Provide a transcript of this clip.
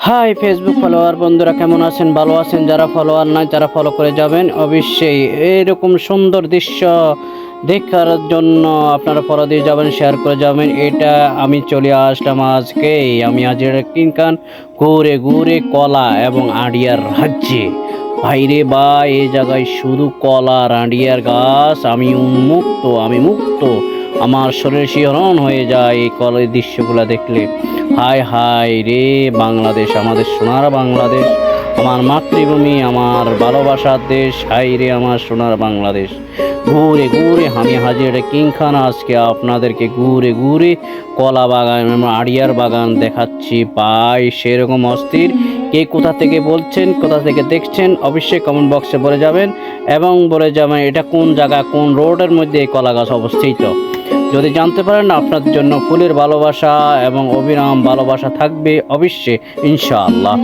High Facebook follower বন্ধুরা, কেমন আছেন? ভালো আছেন? যারা ফলোয়ার নাই তারা ফলো করে যাবেন অবশ্যই। এরকম সুন্দর দৃশ্য দেখার জন্য আপনারা ফলো দিয়ে যাবেন, শেয়ার করে যাবেন। এটা আমি চলে আসলাম আজকেই। আমি আজ কিনকান ঘুরে ঘুরে কলা এবং আড়িয়ার রাজ্যে। ভাইরে বা এই জায়গায় শুধু কলা আর আড়িয়ার গাছ। আমি মুক্ত। আমার শরীর শিহরণ হয়ে যায় এই কলের দৃশ্যগুলো দেখলে। হায় হায় রে বাংলাদেশ, আমাদের সোনার বাংলাদেশ, আমার মাতৃভূমি, আমার ভালোবাসার দেশ। হায় রে আমার সোনার বাংলাদেশ। ঘুরে ঘুরে আমি হাজির কিংখান আজকে আপনাদেরকে ঘুরে ঘুরে কলা বাগান এবং আড়িয়ার বাগান দেখাচ্ছি। পাই সেরকম অস্থির। কে কোথা থেকে বলছেন, কোথা থেকে দেখছেন অবশ্যই কমেন্ট বক্সে বলে যাবেন এবং বলে যাবেন এটা কোন জায়গা, কোন রোডের মধ্যে এই কলা গাছ অবস্থিত। যদি জানতে পারেন আপনাদের জন্য ফুলের ভালোবাসা এবং অবিরাম ভালোবাসা থাকবে অবশ্যই, ইনশাআল্লাহ।